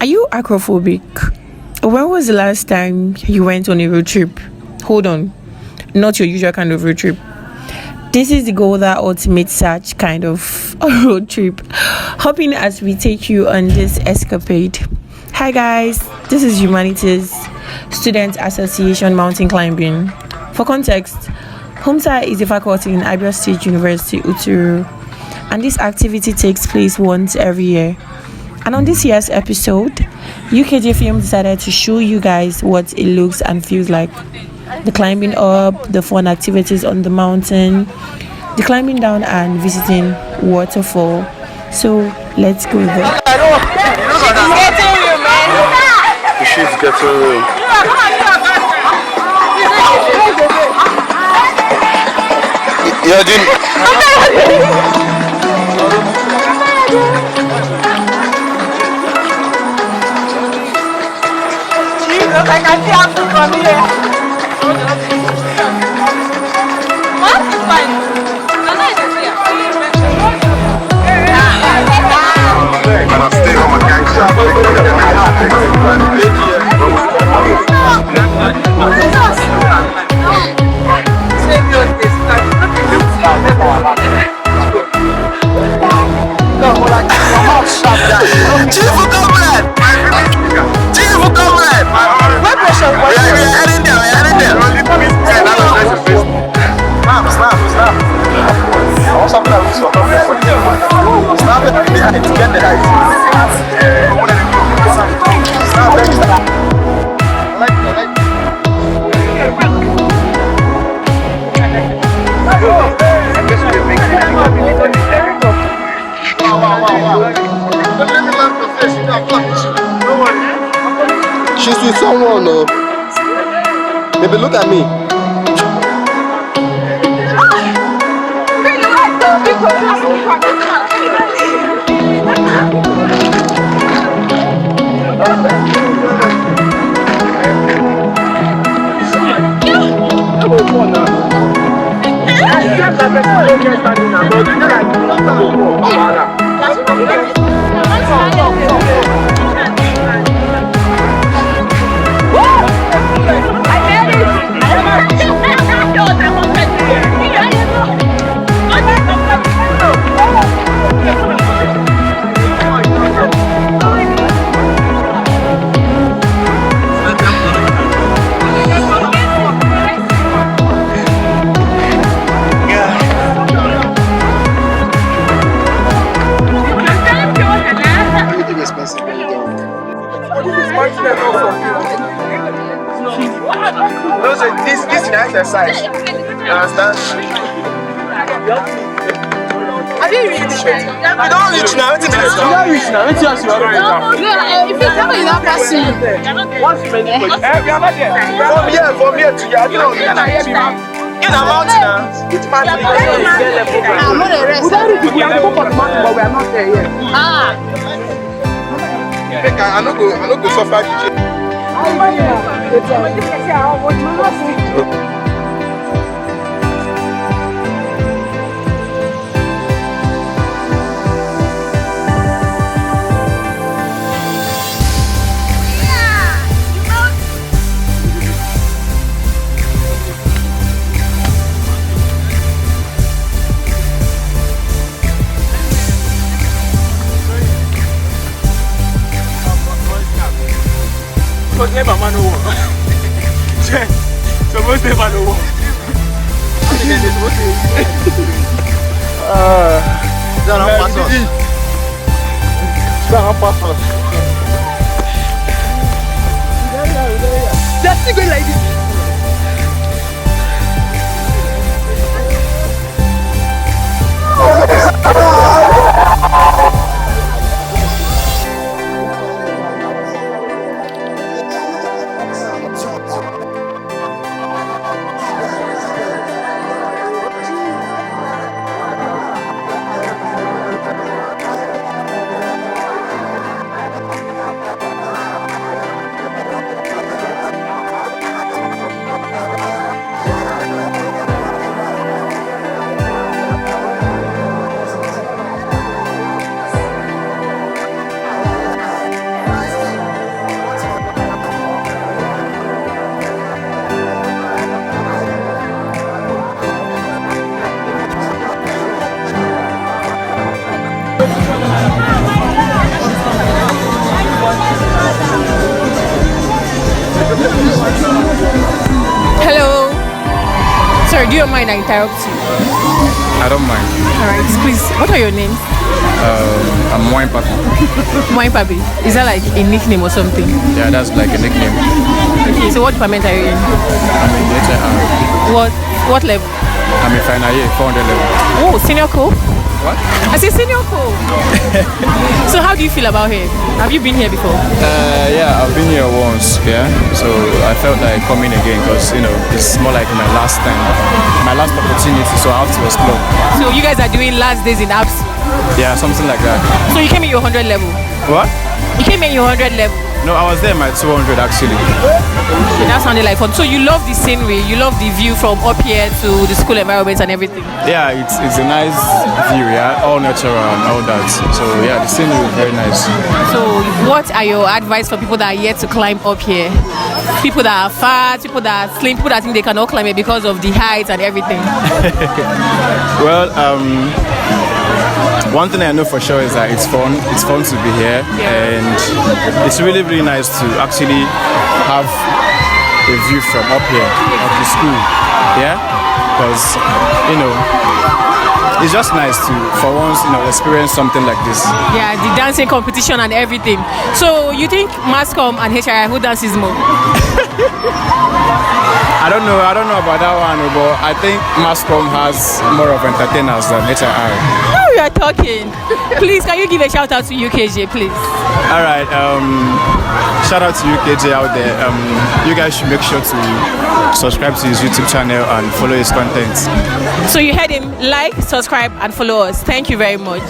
Are you acrophobic? When was the last time you went on a road trip? Hold on, not your usual kind of road trip. This is the Golda Ultimate Search kind of road trip. Hoping as we take you on this escapade. Hi guys, this is Humanities Student Association Mountain Climbing. For context, HOMSA is a faculty in Abia State University, Uturu, and this activity takes place once every year. And on this year's episode, UKJFILMS decided to show you guys what it looks and feels like. The climbing up, the fun activities on the mountain, the climbing down and visiting Waterfall. So let's go there. The shit's getting real. Yeah, dude. I can see how to come here. What? It's fine. No, no, it's here. And I'm staying on my gang shop. Chief of Government! Chief of Government! What pressure? We're heading there, Stop. I want something that looks so comfortable. Stop it, behind it, get the guys. Stop it. I like it. She's with someone, no? Baby, look at me. This is exercise. You understand? Have you reached? You don't reach now. What's the minute? You don't reach now. What's yours? If you tell me you're not passing, once you make it, from here to here, you know, in a mountain now. It's part of the I'm not a rest. We are going for the mountain, but we are not there yet. I don't go suffer. Never man over. Supposed to never know. That's the good lady. Do you mind I interrupt you? I don't mind. Alright, please, what are your names? I'm Wine Papi. Wine Papi. Is that like a nickname or something? Yeah, that's like a nickname. Okay, so what department are you in? I'm in HIR. What level? I'm in final year, 400 level. Oh, senior co? What? I say senior co. So how do you feel about here? Have you been here before? Yeah, I've been here once, yeah. So I felt like coming again because, you know, it's more like my last time, my last opportunity, so I have to explore. So you guys are doing last days in apps? Yeah, something like that. So you came in your 100 level? What? You came in your 100 level? No, I was there in my 200 actually. Okay, that sounded like fun. So you love the scenery, you love the view from up here to the school environment and everything? Yeah, it's a nice view, yeah, all natural and all that. So yeah, the scenery is very nice. So what are your advice for people that are yet to climb up here? People that are fat, people that are slim, people that think they cannot climb it because of the height and everything? Well, one thing I know for sure is that it's fun. It's fun to be here, and it's really, really nice to actually have a view from up here of the school. Yeah, because you know, it's just nice to, for once, you know, experience something like this. Yeah, the dancing competition and everything. So you think Mascom and HII, who dances more? I don't know about that one, but I think Mascom has more of entertainers than HII. Now we are talking. Please, can you give a shout out to UKJ, please? All right. Shout out to UKJ out there. You guys should make sure to subscribe to his YouTube channel and follow his content. So you heard him. Like, subscribe, and follow us. Thank you very much.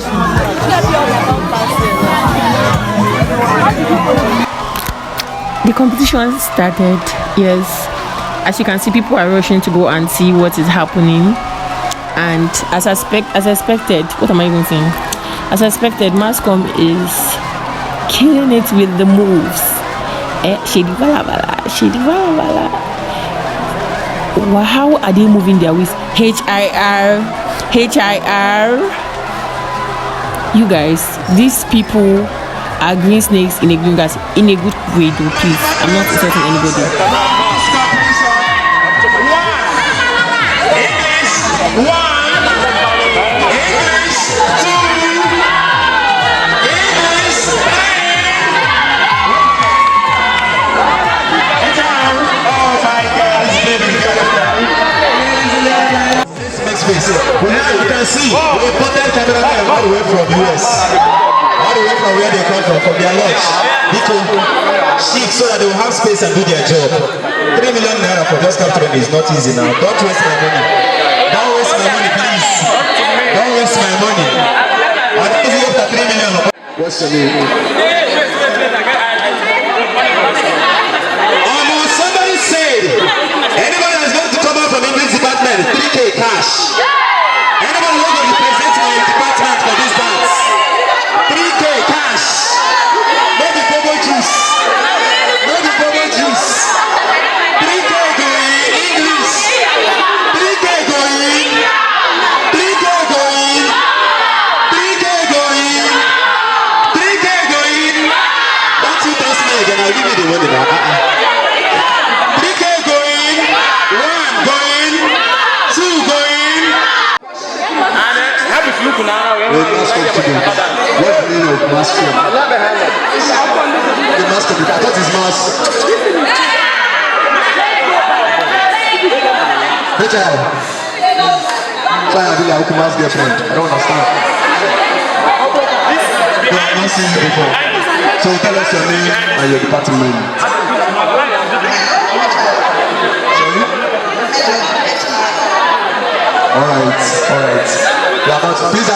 The competition started. Yes, as you can see, people are rushing to go and see what is happening. And as expected, what am I even saying? As expected, Mascom is killing it with the moves. Shady bala bala, shady bala bala. Wow, how are they moving their waist? HIR. You guys, these people are green snakes in a green grass in a good way, though. Please, I'm not insulting anybody. Well, now you can see we imported cameramen all the way from US, all the way from where they come from their lodge. Because sheep so that they will have space and do their job. 3 million naira for just capturing is not easy now. Don't waste my money. Don't waste my money, please. Don't waste my money. I don't see up to 3 million. What's your name? Almost somebody said, anybody that's going to come out from English department, 3K cash. Anybody who will represent my department for this dance? 3K cash. No the bobo juice. No the bobo juice. 3K going English. 3K going. 3K going. 3K going. 3K going. Don't you test me again? I'll give you the money now. 3K going. 1 going. 2 going. What's the meaning of mascom? The mascom, I thought it's mask. HII. Fine, I think I will mask girlfriend. I don't understand. No, I've not seen you before. So tell us your name and your department. Sorry? Alright. Yeah, but please.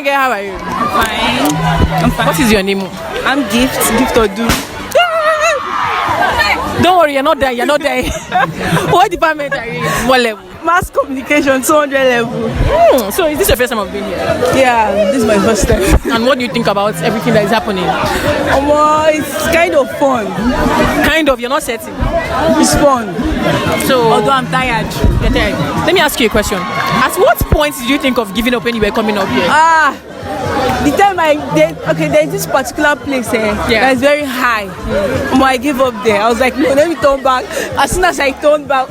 fine girl, how are you? Fine. I'm fine. What is your name? I'm Gift or Do. Don't worry, you're not there. You're not there. What department are you in? What level? Mass communication, 200 level. So is this your first time of being here? Yeah, this is my first time. And what do you think about everything that is happening? It's kind of fun. Kind of, you're not setting. It's fun. So, Although I'm tired. you're tired. Let me ask you a question. At what point did you think of giving up when you were coming up here? The time there's this particular place that's very high. I gave up there. I was like, no, let me turn back. As soon as I turned back,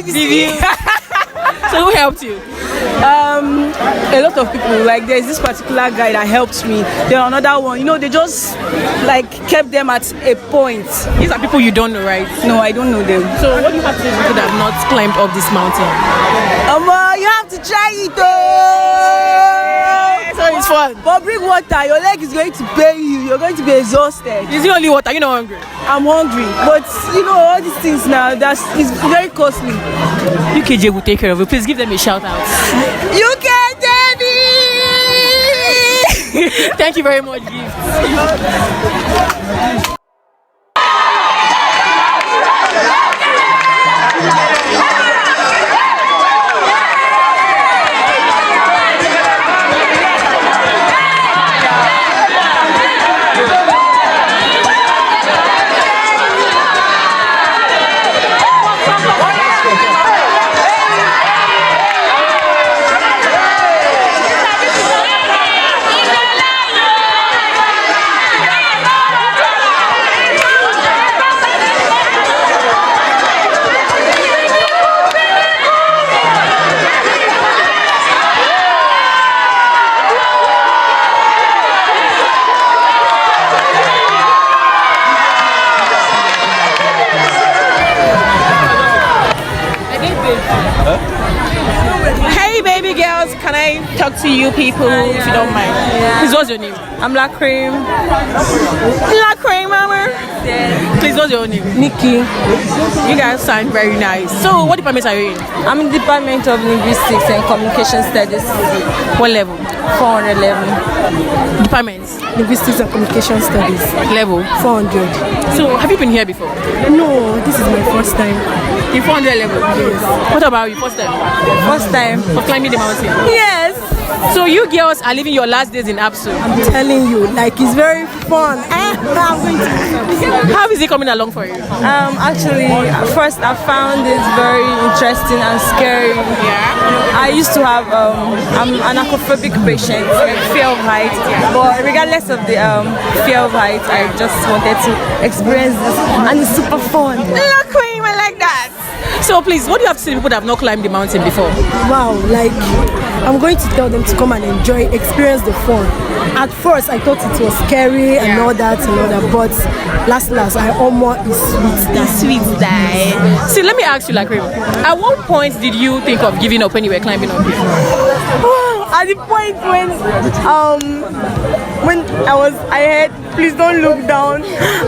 did you? So who helped you? A lot of people. Like there's this particular guy that helped me. Then another one. They just like kept them at a point. These are people you don't know, right? No, I don't know them. So what do you have to say to people that have not climbed up this mountain? You have to try it though. So it's fun. But bring water. Your leg is going to pay you. You're going to be exhausted. Is it only water? You're not hungry? I'm hungry. But all these things now, it's very costly. UKJ will take care of you. Please give them a shout out. UKJFILMS! Thank you very much, Gift. Hey baby girls, can I talk to you people if you don't mind? Please, what's your name? I'm Black Cream. Black Cream, mama. Please, what's your name? Nikki. You guys sound very nice. So what department are you in? I'm in the Department of Linguistics and Communication Studies. What level? 400 level. Departments? Linguistics and Communication Studies. Level? 400. So have you been here before? No, this is my first time. In 400 level? Yes. What about you? First time? First time. For climbing the mountain? Yes. So you girls are living your last days in Apsu. I'm telling you, it's very fun. I'm going to. How is it coming along for you? Actually, at first I found it very interesting and scary. Yeah. I used to have I'm an acrophobic patient, fear of height. But regardless of the fear of height, I just wanted to experience this, and it's super fun. Look, Queen, I like that. So please, what do you have to say to people that have not climbed the mountain before? Wow, I'm going to tell them to come and experience the fun. At first, I thought it was scary and all that, but last, I almost Sweet die. See, let me ask you, like, at what point did you think of giving up when you were climbing up here? At the point when I heard, please don't look down.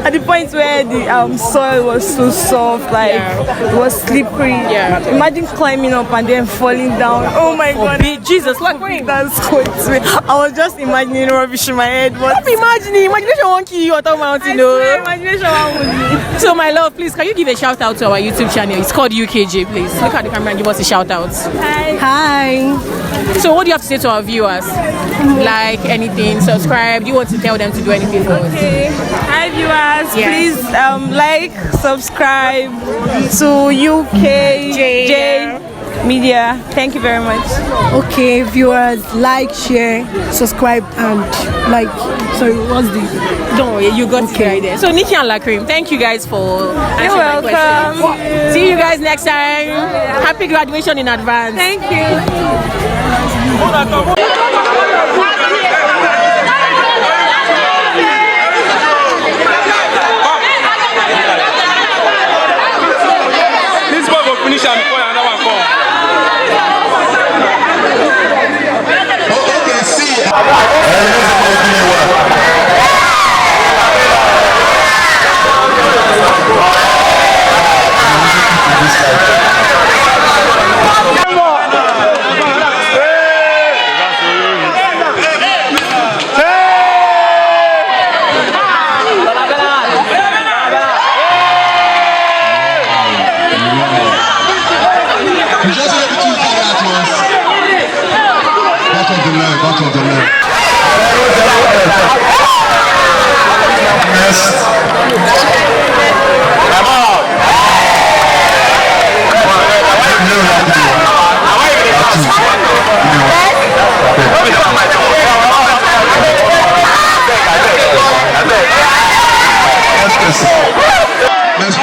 At the point where the soil was so soft, it was slippery. Yeah. Imagine climbing up and then falling down. Oh my God! Jesus, like, That's quite sweet. I was just imagining rubbish in my head. Stop imagining. Imagination won't kill you on top mountain, Imagination won't. So, my love, please, can you give a shout out to our YouTube channel? It's called UKJ, please. Look at the camera and give us a shout out. Hi. So, what do you have to say to our viewers? Like anything, subscribe. Do you want to tell them to do anything for us? Okay. Hi viewers, Yeah. please subscribe to UKJ Media. Thank you very much. Okay, viewers, share, subscribe, and what's the? Don't worry, you got it right there. So, Nikki and Lakrim, thank you guys for answering my welcome. questions. See you guys next time. Happy graduation in advance. Thank you. This boy will finish and before another one come. Okay, see.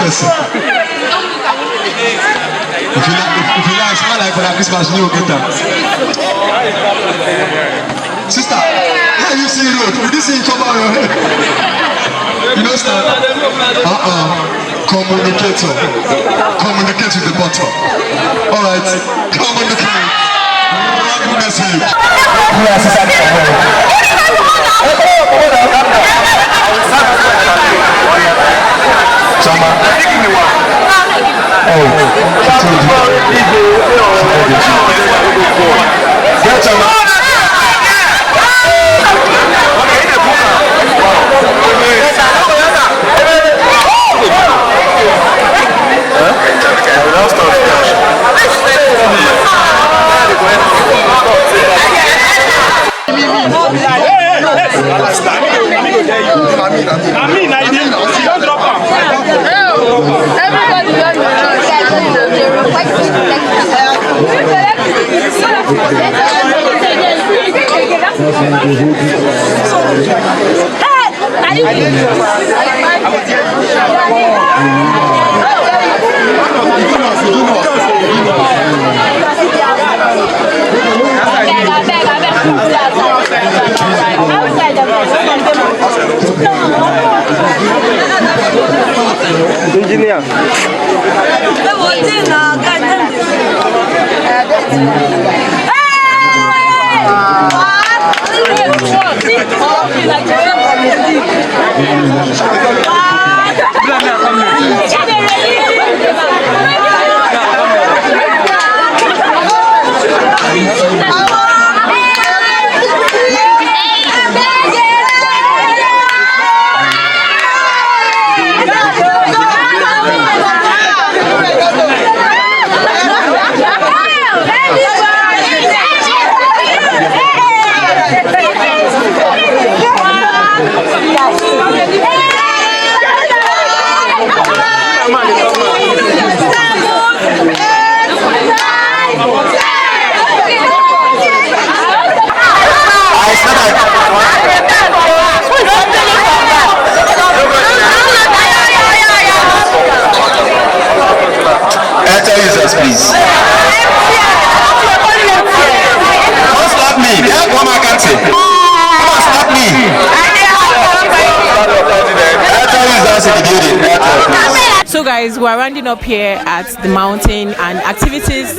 person. If you like smile like for that Christmas, you get that. Sister, how you see road? With this thing come on your head. You know, stand. Communicator. Communicate with the bottom. Alright, communicate. Rock message. Engineer. Please. Don't slap me. Come on, slap me. So guys, we're rounding up here at the mountain and activities.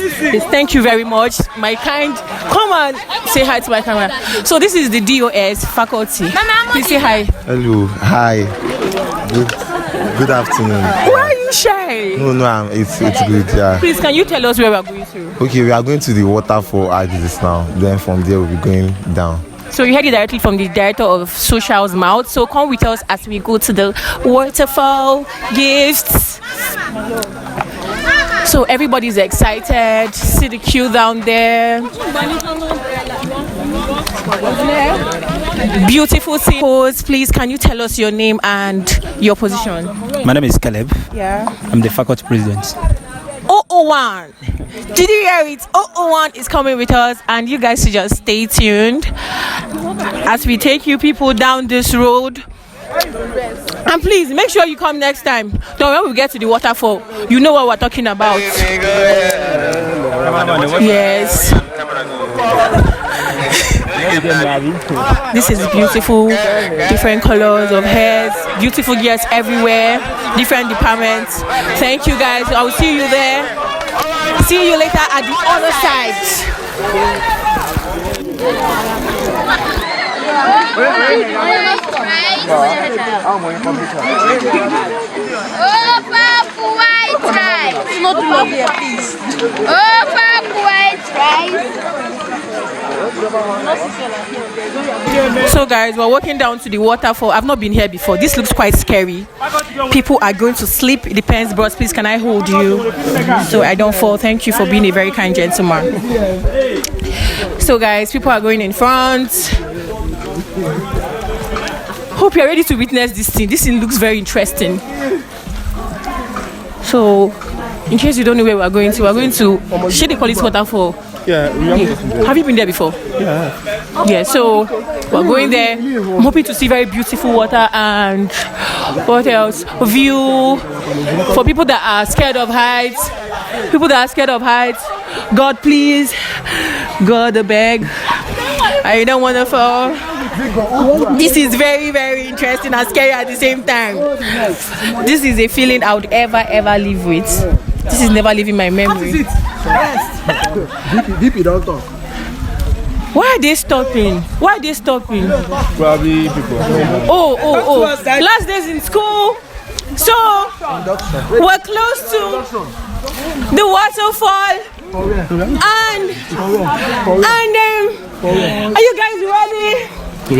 Thank you very much. My kind, come on, say hi to my camera. So this is the DOS faculty. Please say hi. Hello, hi. Good afternoon. Why are you shy? No, it's good. Yeah. Please, can you tell us where we're going to? Okay, we are going to the waterfall axis now. Then from there we'll be going down. So you heard it directly from the director of Social's mouth. So come with us as we go to the waterfall gifts. So everybody's excited. See the queue down there. Beautiful pose. Please, can you tell us your name and your position? My name is Caleb. Yeah. I'm the faculty president. 001. Did you hear it? 001 is coming with us, and you guys should just stay tuned as we take you people down this road. And please make sure you come next time. So when we get to the waterfall, you know what we're talking about. Yes. This is beautiful, different colors of hairs, beautiful girls everywhere, different departments. Thank you guys. I will see you there. See you later at the other side. So guys, we're walking down to the waterfall. I've not been here before. This looks quite scary. People are going to sleep. It depends, bros. Please, can I hold you so I don't fall? Thank you for being a very kind gentleman. So guys, people are going in front. Hope you're ready to witness this thing. This thing looks very interesting. So in case you don't know where we're going to Shady Police Waterfall. Yeah, Have you been there before? Yeah. Yeah, so we're going there. I'm hoping to see very beautiful water and what else? View for people that are scared of heights. People that are scared of heights. God, please. God, I beg. I don't want to fall. This is very, very interesting and scary at the same time. This is a feeling I would ever live with. This is never leaving my memory. DP, don't talk. Why are they stopping? Why are they stopping? Probably people. Oh. Last days in school. So we're close to the waterfall. And are you guys ready? 3.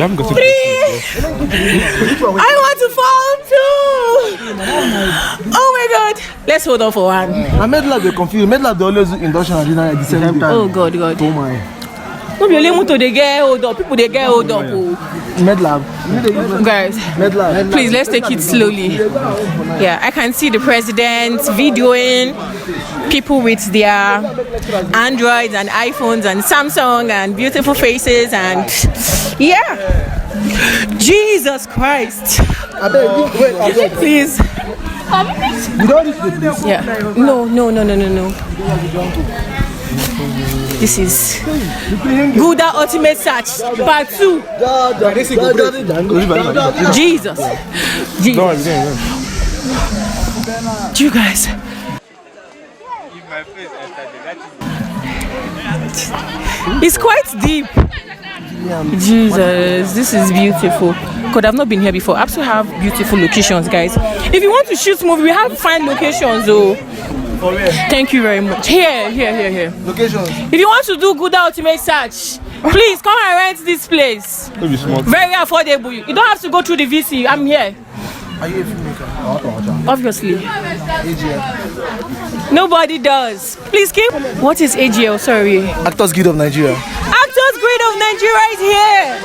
I want to fall too. Oh my God. Let's hold on for one. I made like they confused. Made like they always do induction and dinner at the same time. Oh God. Oh my. No be only moto they get hold up. People they get hold up. Medlab. Guys, please let's take it slowly. Yeah, I can see the president videoing people with their Androids and iPhones and Samsung and beautiful faces and yeah. Jesus Christ. Please. Yeah. No. This is Gouda Ultimate Search Part 2. Jesus. You guys. It's quite deep. Jesus, this is beautiful. God, I've not been here before. I also have beautiful locations, guys. If you want to shoot movie, we have fine locations, though. Thank you very much. Here. Locations. If you want to do good ultimate search, please come and rent this place. Very affordable. You don't have to go through the VC. I'm here. Are you a filmmaker? Obviously. AGL. Nobody does. Please keep. What is AGL? Sorry. Actors Guild of Nigeria. Actors Guild of Nigeria is here.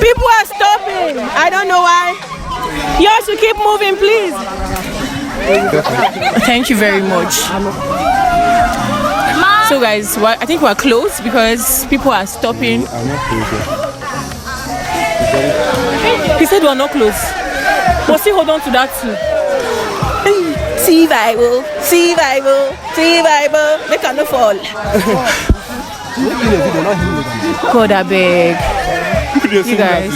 People are stopping. I don't know why. You have to keep moving, please. Thank you very much. So guys, I think we're close because people are stopping. He said we're not close. But still hold on to that too. See Bible. They cannot fall. God, I beg. You guys.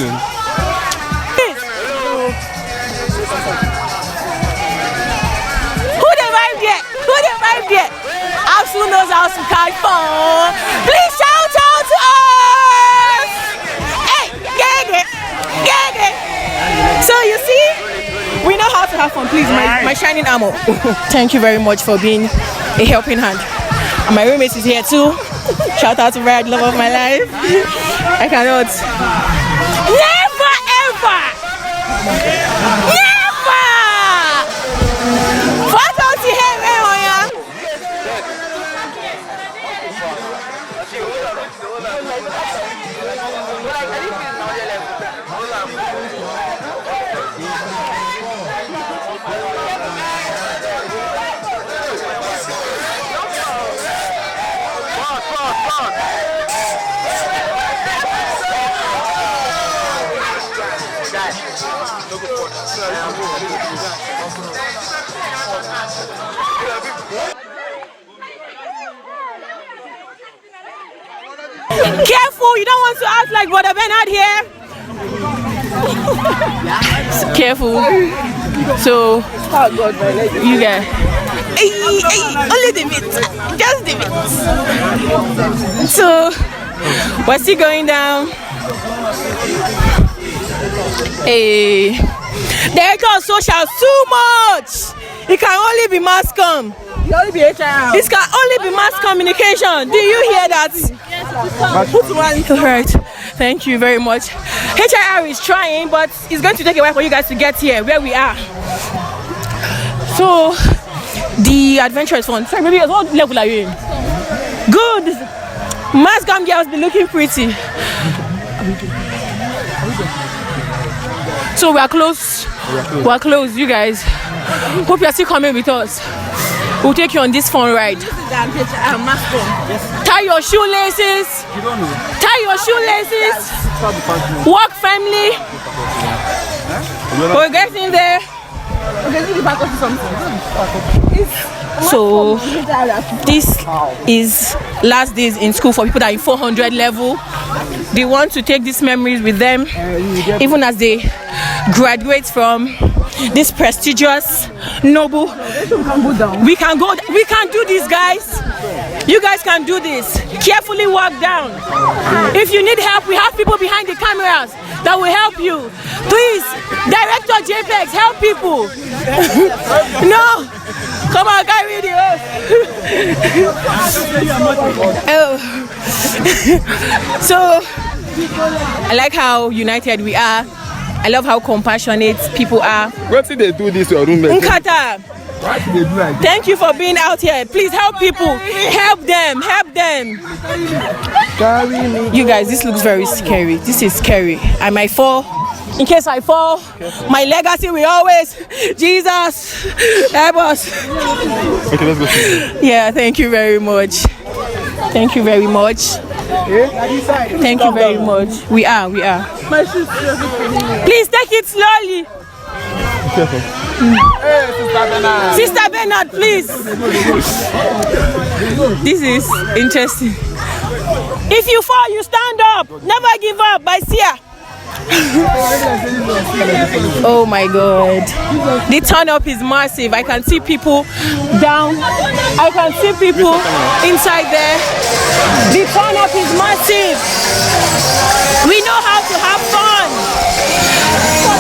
Who knows how to catch fun? Please shout out to us! Hey, get it! So you see, we know how to have fun. Please, my shining armor. Thank you very much for being a helping hand. And my roommate is here too. Shout out to Brad, love of my life. I cannot. Never ever! What don't you have, Careful, you don't want to act like Brother Bernard here. Careful. So, you guys. Only the bit. Just the bit. So, we're still going down. Director of social too much. It can only be mass com. This can only be mass communication. Do you hear that? Right. Thank you very much. HIR is trying, but it's going to take a while for you guys to get here where we are. So the adventure is fun. Sorry, maybe what level are you in? Good. Mass com girls be looking pretty. So we are close. You guys. Hope you are still coming with us. We'll take you on this fun ride. Tie your shoelaces. Tie your shoelaces. Walk family. We're getting there. So this is last days in school for people that are in 400 level. They want to take these memories with them even as they graduate from this prestigious noble. We can do this, guys. You guys can do this. Carefully walk down. If you need help, we have people behind the cameras that will help you. Please, Director JPEX, help people. No, come on, carry the So I like how united we are. I love how compassionate people are. What did they do this your roommate? Nkata, thank you for being out here. Please help people. Help them. Help them. You guys, this looks very scary. This is scary. I might fall. In case I fall, my legacy will always, Jesus, help us. Okay, let's go. Yeah, thank you very much. Thank you very much. Thank you very much. We are. Please take it slowly. Sister Bernard, please. This is interesting. If you fall, you stand up. Never give up. By Sia. Oh my God. The turn up is massive. I can see people down. I can see people inside there. The turn up is massive. We know how to have fun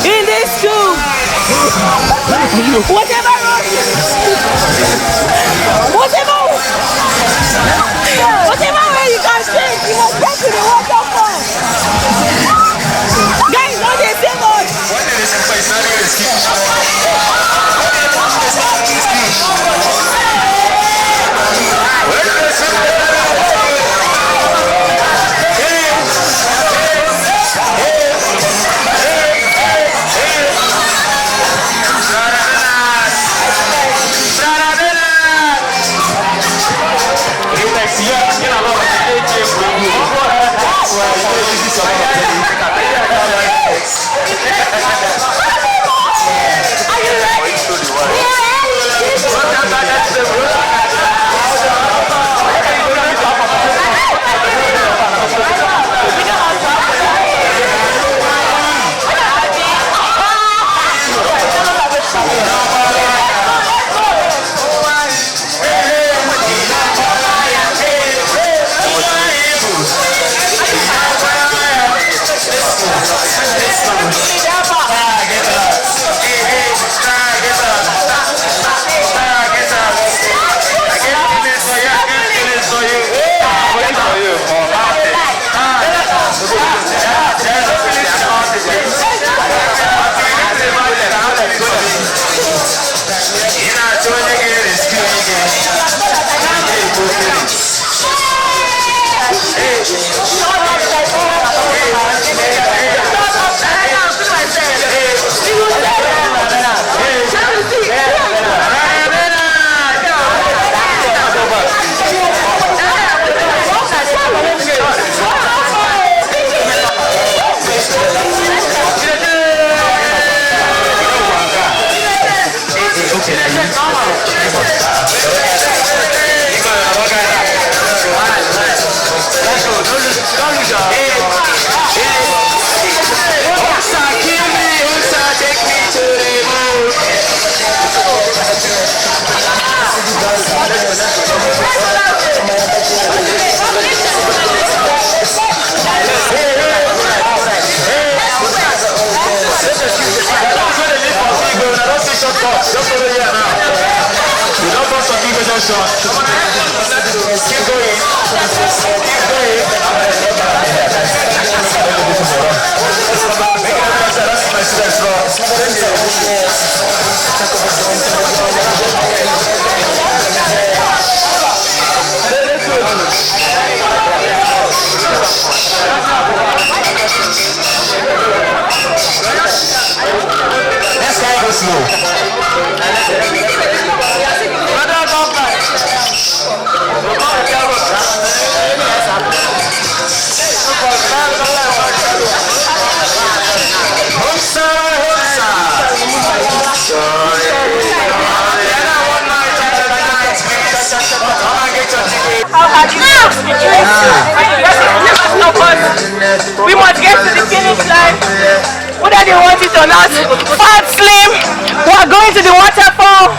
in this school. Whatever way you can sing, you must get to the waterfall. Guys, don't they sing us? Let's go slow. We must get to the finish line. Whether they want it or not. Fat, slim. We are going to the waterfall.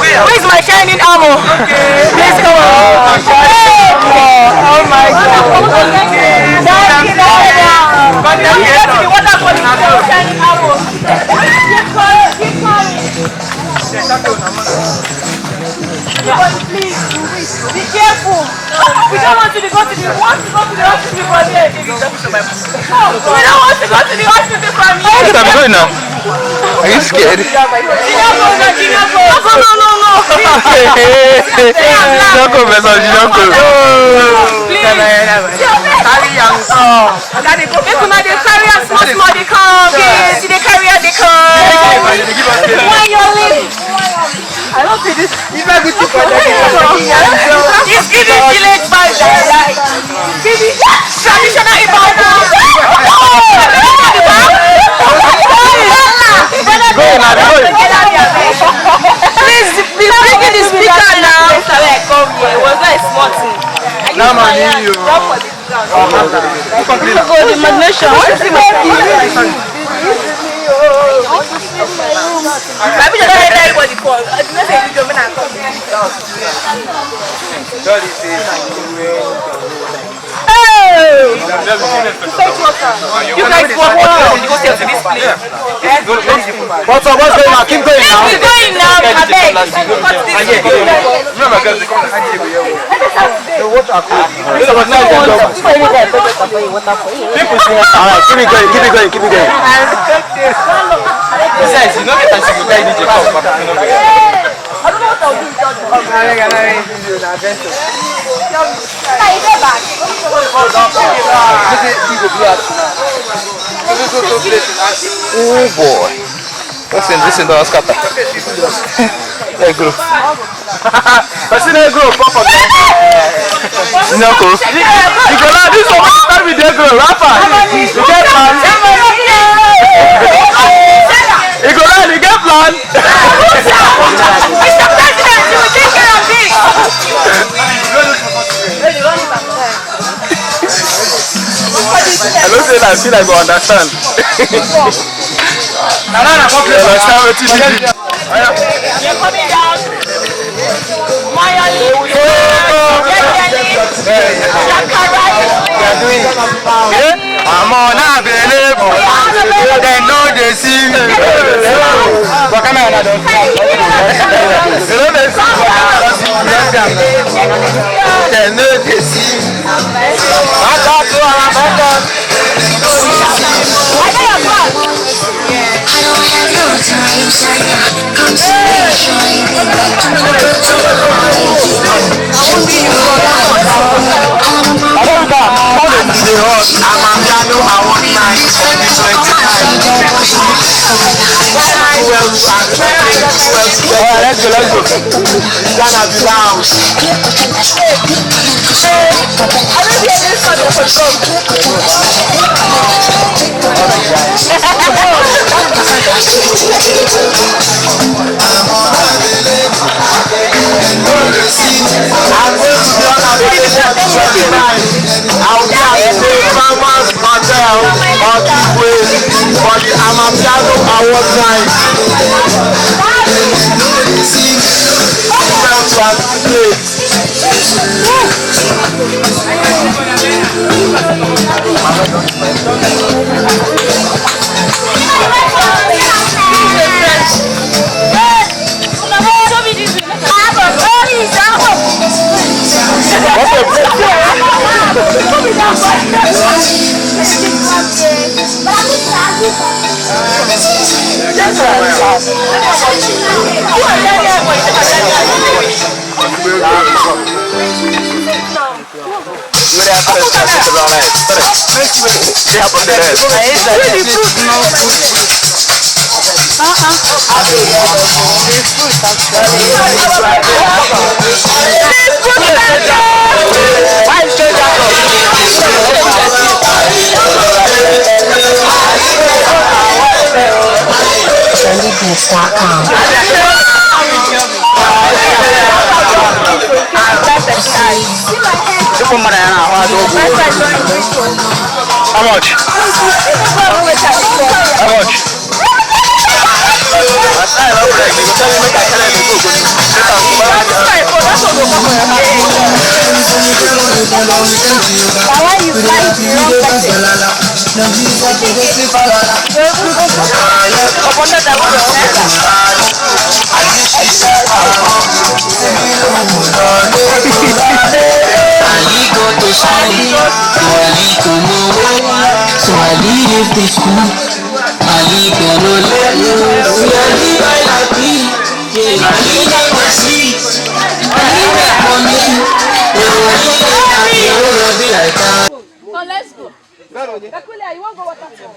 Where's my shining armor? Please come on. Oh my God. We get to the waterfall. Shining armor. Keep calling. Please, be careful. We don't want to go to the hospital from here. We don't want to go to the hospital from here. What am I doing now? Are you scared? No. I don't see this. It's not good to it's giving village vibes. Giving traditional Please bring the speaker now. Come here. It was not a small thing. Now I'm you. The magnesium. What is the magnesium? Maybe they don't let everybody fall. I do not say video when I come. Hey! You guys walk on. You go stay to this place. What's going on? Keep going now. Keep going now. I beg. Keep it going. Besides, you know that I should tell DJ come back. I don't know what I'll do without Oh boy. Listen, don't scatter. Hey, group. Group, Papa. This one start with the group. Rafa, you get plan. You get plan. Mr. President, you will take care of this. I don't say that. I feel like I understand. You're coming down. I'm on available. They know they see me. What can I do? They know they see me. Let's go. It's gonna be loud. I'll be at the Farmers Hotel on this way for the Amapiano Award night. trendybeats.com. How much? How much? So let's go. Akulia, you want to go Waterfall?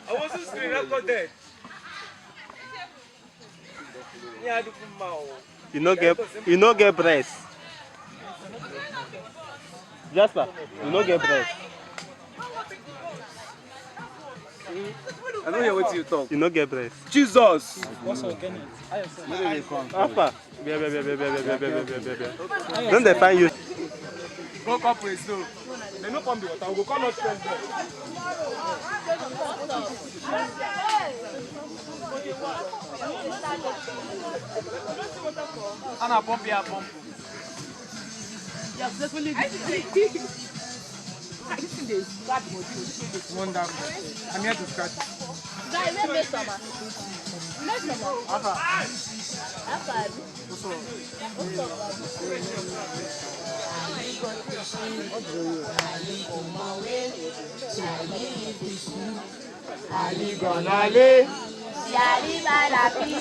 I wasn't screen recorded. You no get breast. Jasper, you no get breast. I don't hear what you talk. You no get breast. Jesus. What's organic? Alpha. Don't they find you? Go corporate so. They no come the water. We go come not spend them. Anna pump here, pump. Yes, that's really good. Wonderful. I'm here to scratch it. Guys, let's make some. Let's make some. Ali Gonale. Ali Balapi.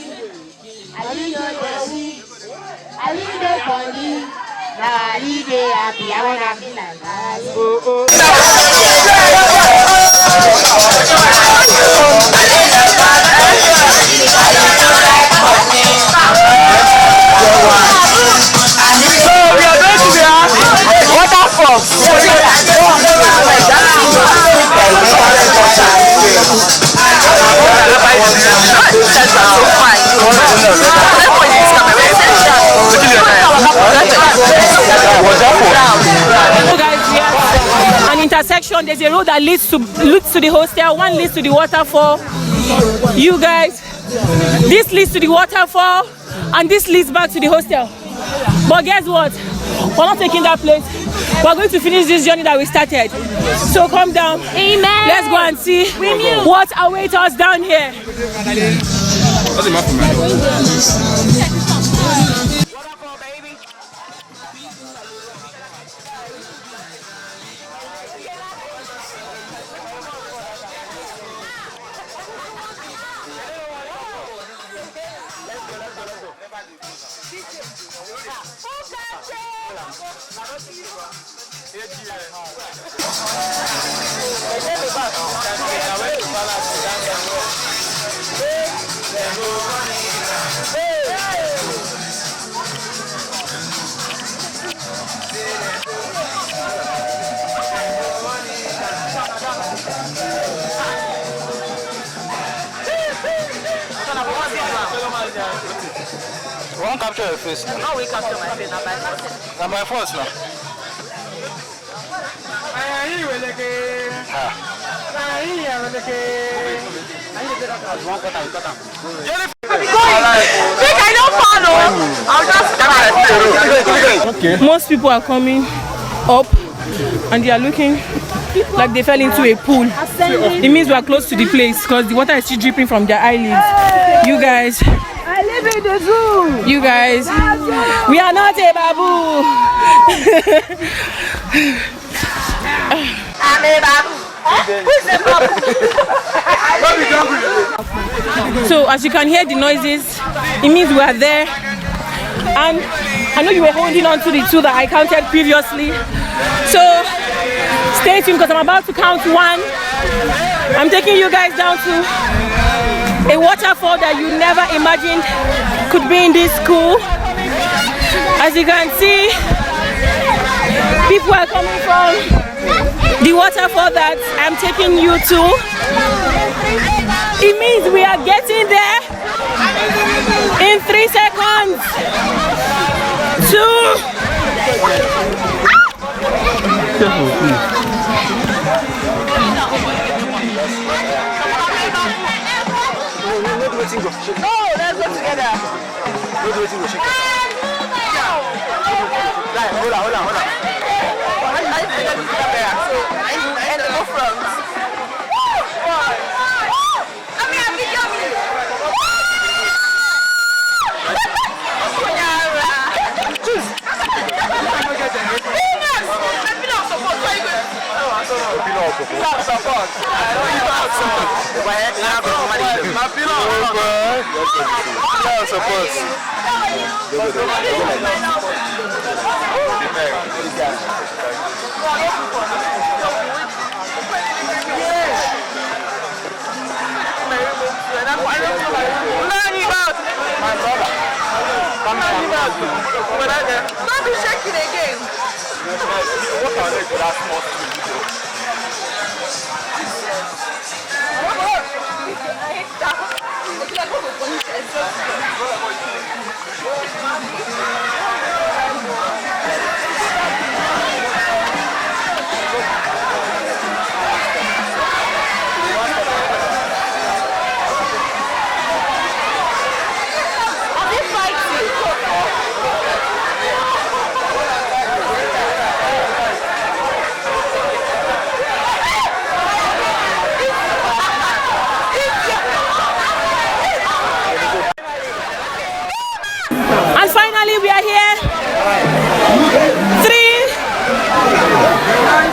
Ali Yodeshi. Ali Dekoni. Ali de happy. I wanna be like that. Oh. So we are going to be at Waterfall. An intersection, there's a road that leads to the hostel, one leads to the waterfall. You guys, this leads to the waterfall and this leads back to the hostel. But guess what? We're not taking that place. We're going to finish this journey that we started. So come down. Amen. Let's go and see what awaits us down here. You won't capture your face. How we capture my face? Now my first now. Most people are coming up and they are looking like they fell into a pool. It means we are close to the place because the water is still dripping from their eyelids. You guys, You guys, we are not a babu. I'm a babu. Who's a babu? So as you can hear the noises, it means we are there. And I know you were holding on to the two that I counted previously. So stay tuned because I'm about to count one. I'm taking you guys down to a waterfall that you never imagined could be in this school. As you can see, people are coming from the waterfall that I'm taking you to. It means we are getting there in 3 seconds. 2. Careful, please. No, let's go together. Hold on. And go front. Don't be shaking again. And finally we are here. 3,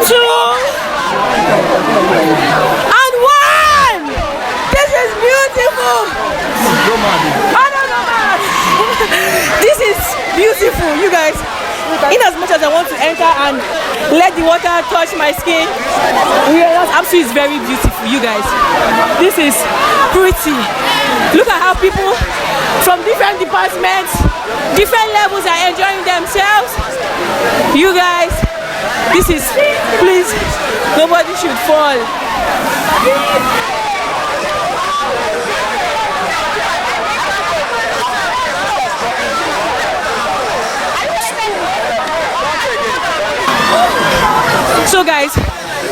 2, and 1. This is beautiful. This is beautiful, you guys. In as much as I want to enter and let the water touch my skin, realize absolutely is very beautiful, you guys. This is pretty. Look at how people from different departments, different levels are enjoying themselves. You guys, this is, please, nobody should fall. So guys,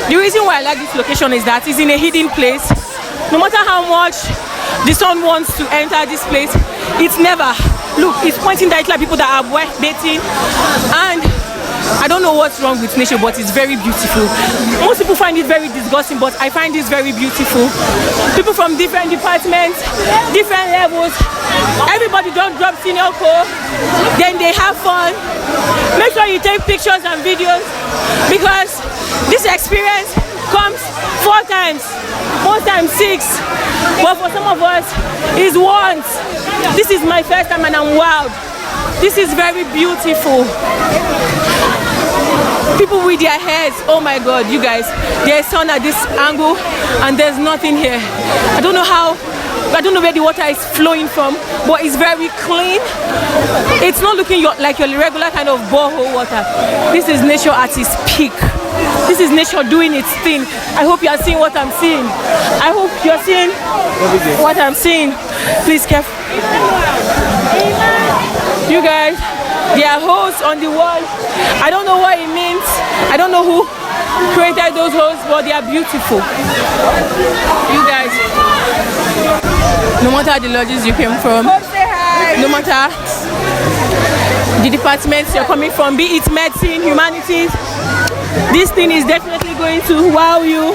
the reason why I like this location is that it's in a hidden place. No matter how much the sun wants to enter this place, it's never. Look, it's pointing directly at people that are bathing, and I don't know what's wrong with nature, but it's very beautiful. Most people find it very disgusting, but I find this very beautiful. People from different departments, different levels, everybody don't drop senior code, then they have fun. Make sure you take pictures and videos, because this experience comes 4 times, most times 6, but for some of us it's once. This is my first time and I'm wowed. This is very beautiful. People with their heads, oh my god, you guys, there's sun at this angle and there's nothing here. I don't know where the water is flowing from, but it's very clean. It's not looking like your regular kind of borehole water. This is nature at its peak. This is nature doing its thing. I hope you are seeing what I'm seeing. I hope you're seeing what I'm seeing. Please, careful. You guys, there are holes on the wall. I don't know what it means. I don't know who created those holes, but they are beautiful. You guys, no matter the lodges you came from, no matter the departments you're coming from, be it medicine, humanities, this thing is definitely going to wow you.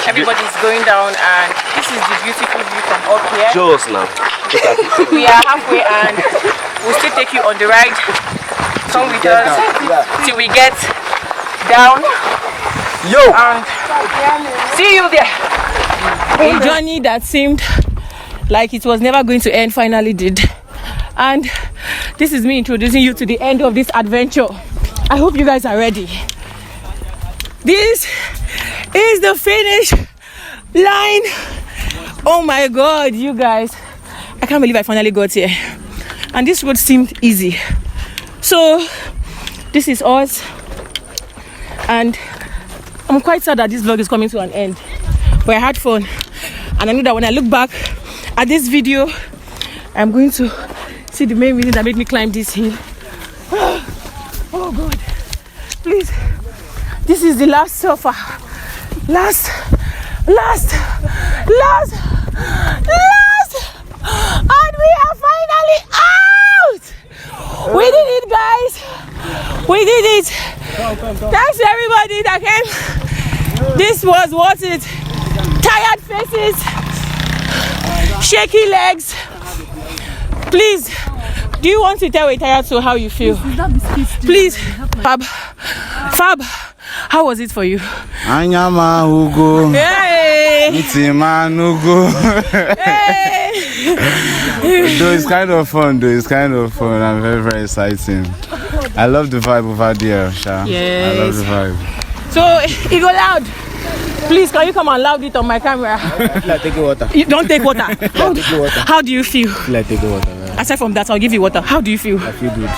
Everybody's going down, and this is the beautiful view from up here. Show us now. We are halfway, and we'll still take you on the ride. Come with us till we get down. And see you there. A journey that seemed like it was never going to end finally did. And this is me introducing you to the end of this adventure. I hope you guys are ready. This is the finish line. Oh my god, you guys, I can't believe I finally got here, and this road seemed easy. So this is us, and I'm quite sad that this vlog is coming to an end, but I had fun, and I know that when I look back at this video, I'm going to see the main reason that made me climb this hill. Oh god, please, this is the last surfer. Last, and we are finally out. We did it, guys. We did it. Thanks to everybody that came. This was worth it. Tired faces, shaky legs. Please, do you want to tell a tired soul how you feel? Please, Fab, how was it for you? Anyama Hugo. Hey! Itima Nugo. Hey! Though it's kind of fun, and very, very exciting. I love the vibe over there, Sha. Yes. I love the vibe. So, Ego Loud, please, can you come and loud it on my camera? Like take water. You don't take water. How do you feel? Like take water. Aside from that, I'll give you water. How do you feel? I feel good.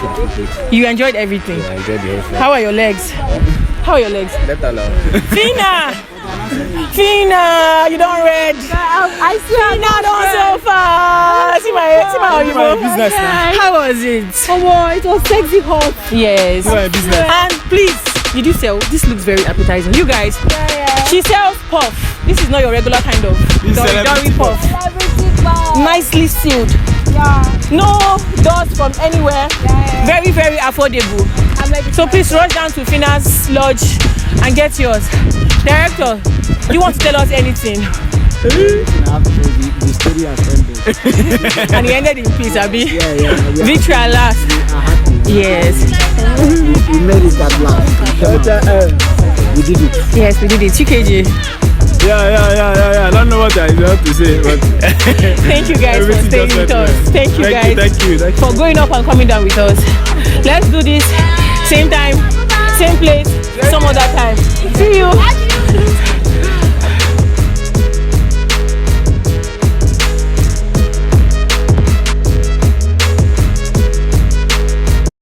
You enjoyed everything? I enjoyed the whole thing. How are your legs? How are your legs? Let alone. Fina, you don't read. I see Fina don't so far. See my business now. How was it? Oh, it was sexy hot. Yes. My business. And please, did you sell? This looks very appetizing. You guys, she sells puff. This is not your regular kind of dory puff. Nicely sealed. No dust from anywhere. Very, very affordable. So please rush down to Fina's lodge and get yours. Director, do you want to tell us anything? The story has ended. And he ended in peace, Abi. Yeah. Victory at last. Yes. We made it at last. We did it. Yes, we did it. UKJ. Yeah. I don't know what I have to say, but thank you guys for staying with us. Thank you guys. Thank you. For going up and coming down with us. Let's do this same time, same place, some other time.